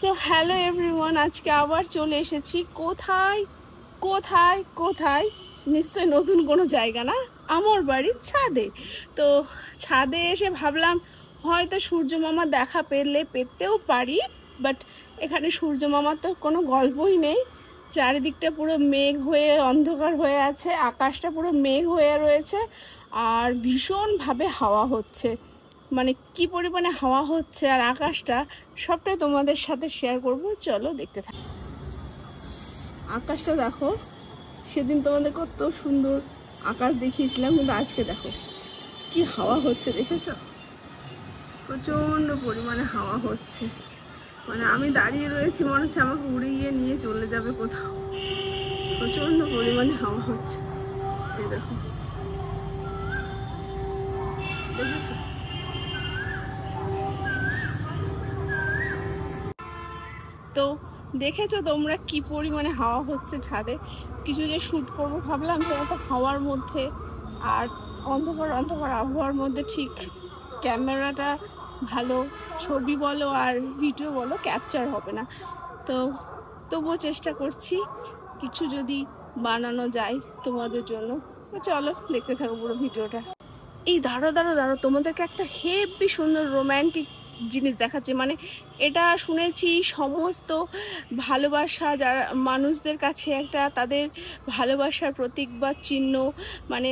So hello everyone, আজকে আবার চলে এসেছি কোথায় কোথায় কোথায় নিশ্চয় নতুন কোনো জায়গা না, আমার বাড়ির ছাদে। তো ছাদে এসে ভাবলাম হয়তো সূর্য মামা দেখা পেতেও পারি, বাট এখানে সূর্য মামার তো কোনো গল্পই নেই। চারিদিকটা পুরো মেঘ হয়ে অন্ধকার হয়ে আছে, আকাশটা পুরো মেঘ হয়ে রয়েছে, আর ভীষণভাবে হাওয়া হচ্ছে। মানে কি পরিমাণে হাওয়া হচ্ছে আর আকাশটা, সবটাই তোমাদের সাথে শেয়ার করব, চলো দেখতে থাকো। আকাশটা দেখো, সেদিন তোমাদের কত সুন্দর আকাশ দেখিয়েছিলাম, কিন্তু আজকে দেখো কি হাওয়া হচ্ছে, দেখেছো? প্রচন্ড পরিমাণে হাওয়া হচ্ছে, মানে আমি দাঁড়িয়ে রয়েছি, মনে হচ্ছে আমাকে উড়িয়ে নিয়ে চলে যাবে কোথাও। প্রচন্ড পরিমাণে হাওয়া হচ্ছে, এই দেখো, দেখেছো? তো দেখেছো তোমরা কি পরিমাণে হাওয়া হচ্ছে ছাদে। কিছু যে শ্যুট করবো ভাবলাম, সেটা তো হাওয়ার মধ্যে আর অন্ধকার অন্ধকার আবহাওয়ার মধ্যে ঠিক ক্যামেরাটা ভালো ছবি বলো আর ভিডিও বলো ক্যাপচার হবে না। তো তবুও চেষ্টা করছি কিছু যদি বানানো যায় তোমাদের জন্য। তো চলো দেখতে থাকো পুরো ভিডিওটা। এই দাঁড়ো দাঁড়ো দাঁড়ো, তোমাদেরকে একটা হেভি সুন্দর রোম্যান্টিক জিনিস দেখাচ্ছে। মানে এটা শুনেছি সমস্ত ভালোবাসা যারা মানুষদের কাছে একটা তাদের ভালোবাসার প্রতীক বা চিহ্ন। মানে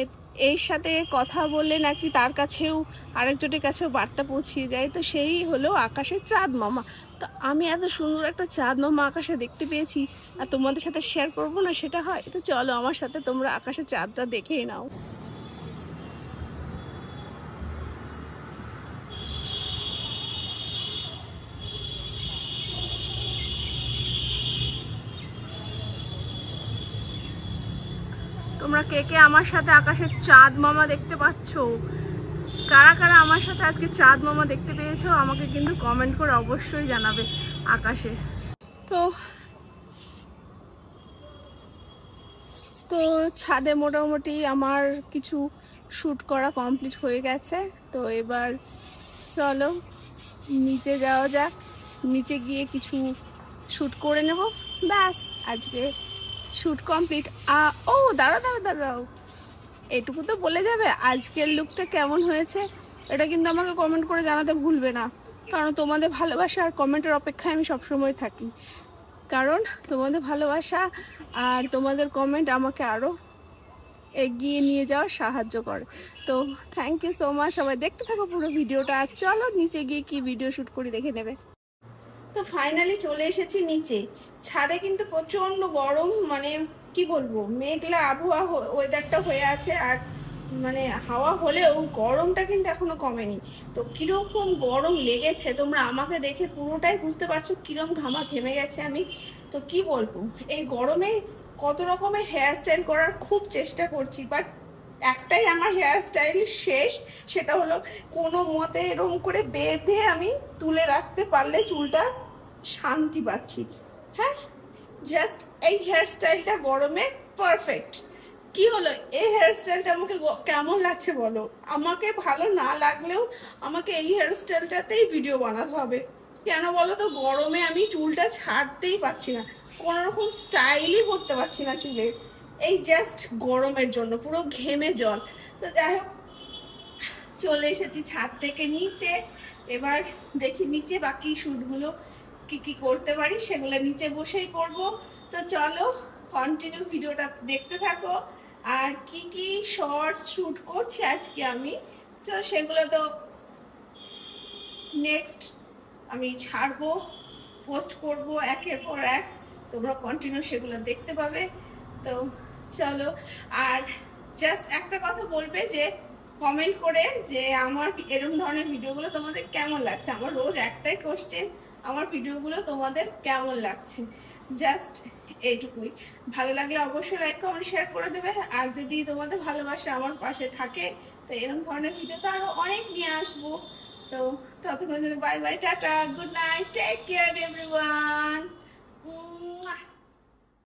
এর সাথে কথা বললে নাকি তার কাছেও আরেকজনের কাছেও বার্তা পৌঁছিয়ে যায়। তো সেই হলো আকাশের চাঁদ মামা। তো আমি এত সুন্দর একটা চাঁদ মামা আকাশে দেখতে পেয়েছি, আর তোমাদের সাথে শেয়ার করবো না সেটা হয়? তো চলো আমার সাথে তোমরা আকাশের চাঁদটা দেখেই নাও। তোমরা কে কে আমার সাথে আকাশের চাঁদ মামা দেখতে পাচ্ছ? কারা কারা আমার সাথে আজকে চাঁদ মামা দেখতে পেয়েছো আমাকে কিন্তু কমেন্ট করে অবশ্যই জানাবে আকাশে। তো তো ছাদে মোটামুটি আমার কিছু শ্যুট করা কমপ্লিট হয়ে গেছে। তো এবার চলো নিচে যাওয়া যাক, নিচে গিয়ে কিছু শ্যুট করে নেব, ব্যাস আজকে শ্যুট কমপ্লিট। ও দাঁড়াও দাঁড়াও দাঁড়াও, এটুকু তো বলে যাবে আজকের লুকটা কেমন হয়েছে। এটা কিন্তু আমাকে কমেন্ট করে জানাতে ভুলবে না, কারণ তোমাদের ভালোবাসা আর কমেন্টের অপেক্ষায় আমি সবসময় থাকি। কারণ তোমাদের ভালোবাসা আর তোমাদের কমেন্ট আমাকে আরও এগিয়ে নিয়ে যাওয়ার সাহায্য করে। তো থ্যাংক ইউ সো মাচ, সবাই দেখতে থাকো পুরো ভিডিওটা। চলো নিচে গিয়ে কি ভিডিও শ্যুট করি দেখে নেবে। তো ফাইনালি চলে এসেছি নিচে। ছাদে কিন্তু প্রচন্ড গরম, মানে কি বলবো, মেঘলা আবহাওয়া ওয়েদারটা হয়ে আছে, আর মানে হাওয়া হলেও গরমটা কিন্তু এখনো কমেনি। তো কিরকম গরম লেগেছে তোমরা আমাকে দেখে পুরোটাই বুঝতে পারছো, কিরকম ঘামা ঘেমে গেছে আমি। তো কি বলবো, এই গরমে কত রকমের হেয়ার স্টাইল করার খুব চেষ্টা করছি, বাট একটাই আমার হেয়ার স্টাইল শেষ, সেটা হলো কোনো মতে এরকম করে বেঁধে আমি তুলে রাখতে পারলে চুলটা শান্তি পাচ্ছি। হ্যাঁ, জাস্ট এই হেয়ার স্টাইলটা গরমে পারফেক্ট। কি হলো, এই হেয়ার স্টাইলটা আমাকে কেমন লাগছে বলো? আমাকে ভালো না লাগলেও আমাকে এই হেয়ার স্টাইলটাতেই ভিডিও বানাতে হবে। কেন বলো তো, গরমে আমি চুলটা ছাড়তেই পারছি না, কোনো রকম স্টাইলই করতে পারছি না চুলে, এই জাস্ট গরমের জন্য পুরো ঘেমে জল। তো যাই হোক, চলে এসেছি ছাদ থেকে নিচে। এবার দেখি নিচে বাকি শ্যুটগুলো কি কি করতে পারি, সেগুলো নিচে বসেই করব। তো চলো কন্টিনিউ ভিডিওটা দেখতে থাকো, আর কি কি শর্টস শ্যুট করছি আজকে আমি, তো সেগুলো তো নেক্সট আমি ছাড়বো, পোস্ট করব একের পর এক, তোমরা কন্টিনিউ সেগুলো দেখতে পাবে। তো চলো, আর জাস্ট একটা কথা বলবে যে কমেন্ট করে যে আমার এরকম ধরনের ভিডিওগুলো তোমাদের কেমন লাগছে। আমার রোজ একটাই কোশ্চেন, আমার ভিডিওগুলো তোমাদের কেমন লাগছে, জাস্ট এইটুকুই। ভালো লাগলে অবশ্যই লাইক কমেন্ট শেয়ার করে দেবে, আর যদি তোমাদের ভালোবাসা আমার পাশে থাকে তো এরকম ধরনের ভিডিও তো আরো অনেক নিয়ে আসবো। তো ততক্ষণের জন্য bye bye, tata, good night, take care everyone.